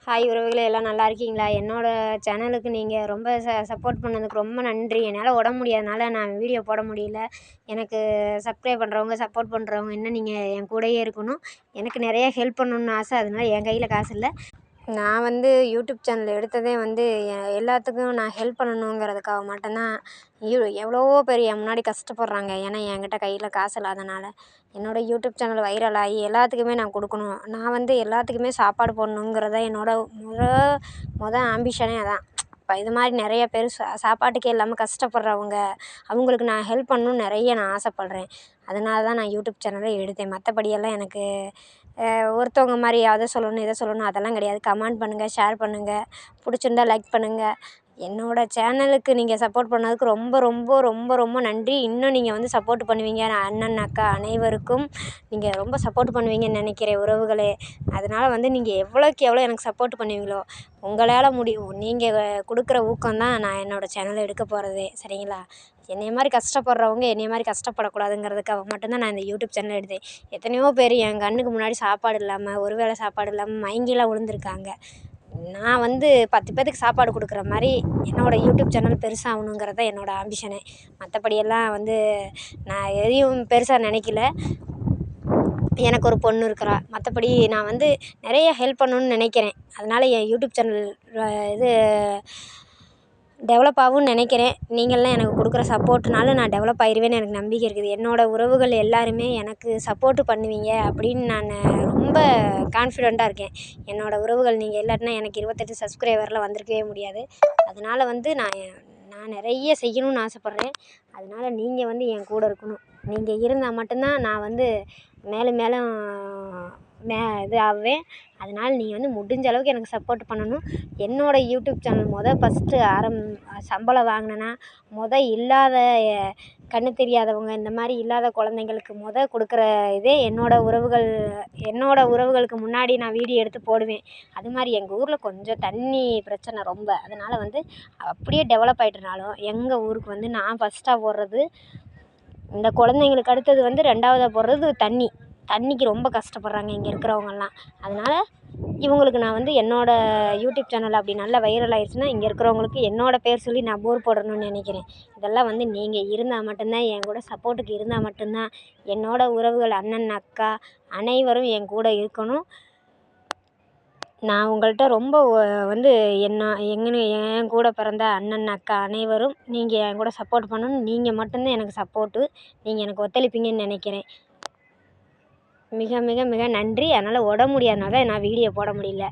Hi உறவுகளே, எல்லாம் நல்லா இருக்கீங்களா? என்னோட சேனலுக்கு நீங்கள் ரொம்ப சப்போர்ட் பண்ணதுக்கு ரொம்ப நன்றி. என்னால் உடம்பு முடியாதனால நான் வீடியோ போட முடியல. எனக்கு சப்ஸ்கிரைப் பண்ணுறவங்க, சப்போர்ட் பண்ணுறவங்க இன்னும் நீங்கள் என் கூடயே இருக்கணும். எனக்கு நிறைய ஹெல்ப் பண்ணணுன்னு ஆசை. அதனால என் கையில் காசு இல்லை. நான் யூடியூப் சேனல் எடுத்ததே எல்லாத்துக்கும் நான் ஹெல்ப் பண்ணணுங்கிறதுக்காக மட்டும்தான். எவ்வளவோ பேர் என் முன்னாடி கஷ்டப்படுறாங்க. ஏன்னா என்கிட்ட கையில் காசு இல்லாதனால. என்னோடய யூடியூப் சேனல் வைரல் ஆகி எல்லாத்துக்குமே நான் கொடுக்கணும். நான் எல்லாத்துக்குமே சாப்பாடு போடணுங்கிறது தான் என்னோடய ஆம்பிஷனே அதான். இப்போ இது மாதிரி நிறைய பேர் சாப்பாட்டுக்கே இல்லாமல் கஷ்டப்படுறவங்க, அவங்களுக்கு நான் ஹெல்ப் பண்ணணுன்னு நிறைய நான் ஆசைப்பட்றேன். அதனால தான் நான் யூடியூப் சேனலே எடுத்தேன். மற்றபடியெல்லாம் எனக்கு ஒருத்தவங்க மாதிரி அதை சொல்லணும் இதை சொல்லணும் அதெல்லாம் கிடையாது. கமெண்ட் பண்ணுங்கள், ஷேர் பண்ணுங்கள், பிடிச்சிருந்தா லைக் பண்ணுங்கள். என்னோடய சேனலுக்கு நீங்கள் சப்போர்ட் பண்ணதுக்கு ரொம்ப ரொம்ப ரொம்ப ரொம்ப நன்றி. இன்னும் நீங்கள் சப்போர்ட் பண்ணுவீங்க. அண்ணன் அக்கா அனைவருக்கும் நீங்கள் ரொம்ப சப்போர்ட் பண்ணுவீங்கன்னு நினைக்கிறேன் உறவுகளே. அதனால் நீங்கள் எவ்வளோக்கு எவ்வளோ எனக்கு சப்போர்ட் பண்ணுவீங்களோ உங்களால் முடியும். நீங்கள் கொடுக்குற ஊக்கம் தான் நான் என்னோடய சேனலை எடுக்க போகிறதே. சரிங்களா? என்னைய மாதிரி கஷ்டப்படுறவங்க என்னைய மாதிரி கஷ்டப்படக்கூடாதுங்கிறதுக்காக மட்டும்தான் நான் இந்த யூடியூப் சேனல் எடுத்தேன். எத்தனையோ பேர் என் கண்ணுக்கு முன்னாடி சாப்பாடு இல்லாமல், ஒரு வேளை சாப்பாடு இல்லாமல் மயங்கிலாம் விழுந்துருக்காங்க. நான் 10 பேத்துக்கு சாப்பாடு கொடுக்குற மாதிரி என்னோடய யூடியூப் சேனல் பெருசாகணுங்கிறது தான் என்னோடய ஆம்பிஷனே. மற்றபடியெல்லாம் நான் எதையும் பெருசாக நினைக்கல. எனக்கு ஒரு பொண்ணு இருக்கிறா. மற்றபடி நான் நிறைய ஹெல்ப் பண்ணணுன்னு நினைக்கிறேன். அதனால் என் யூடியூப் சேனல் இது டெவலப் ஆகும்னு நினைக்கிறேன். நீங்கள்லாம் எனக்கு கொடுக்குற சப்போர்ட்னால நான் டெவலப் ஆயிடுவேன்னு எனக்கு நம்பிக்கை இருக்குது. என்னோடய உறவுகள் எல்லாருமே எனக்கு சப்போர்ட்டு பண்ணுவீங்க அப்படின்னு நான் ரொம்ப கான்ஃபிடெண்ட்டாக இருக்கேன். என்னோடய உறவுகள் நீங்கள் இல்லாட்டினா எனக்கு 28 சப்ஸ்கிரைபர்லாம் வந்திருக்கவே முடியாது. அதனால் நான் நிறைய செய்யணும்னு ஆசைப்பட்றேன். அதனால் நீங்கள் என் கூட இருக்கணும். நீங்கள் இருந்தால் மட்டும்தான் நான் மேலும் மேலும் இது ஆவேன். அதனால் நீங்கள் முடிஞ்ச அளவுக்கு எனக்கு சப்போர்ட் பண்ணணும். என்னோடய யூடியூப் சேனல் ஃபஸ்ட்டு சம்பளம் வாங்கினேன்னா இல்லாத கண்ணு தெரியாதவங்க, இந்த மாதிரி இல்லாத குழந்தைங்களுக்கு கொடுக்குற இதே என்னோடய உறவுகளுக்கு முன்னாடி நான் வீடியோ எடுத்து போடுவேன். அது மாதிரி எங்கள் ஊரில் கொஞ்சம் தண்ணி பிரச்சனை ரொம்ப. அதனால் அப்படியே டெவலப் ஆகிட்டனாலும் எங்கள் ஊருக்கு நான் ஃபஸ்ட்டாக போடுறது இந்த குழந்தைங்களுக்கு அடுத்தது 2வதா போடுறது தண்ணிக்கு ரொம்ப கஷ்டப்படுறாங்க இங்கே இருக்கிறவங்கலாம். அதனால் இவங்களுக்கு நான் என்னோடய யூடியூப் சேனல் அப்படி நல்லா வைரல் ஆயிடுச்சுன்னா இங்கே இருக்கிறவங்களுக்கு என்னோடய பேர் சொல்லி நான் போர் போடணும்னு நினைக்கிறேன். இதெல்லாம் நீங்கள் இருந்தால் மட்டும்தான், என் கூட சப்போர்ட்டுக்கு இருந்தால் மட்டும்தான். என்னோடய உறவுகள் அண்ணன் அக்கா அனைவரும் என் கூட இருக்கணும். நான் உங்கள்கிட்ட ரொம்ப என் கூட பிறந்த அண்ணன் அக்கா அனைவரும் நீங்கள் என் கூட சப்போர்ட் பண்ணணும். நீங்கள் மட்டும்தான் எனக்கு சப்போர்ட்டு. நீங்கள் எனக்கு ஒத்துழைப்பீங்கன்னு நினைக்கிறேன். மிக மிக மிக நன்றி. அதனால் உடம்பு முடியாதனால தான் நான் வீடியோ போட முடியல.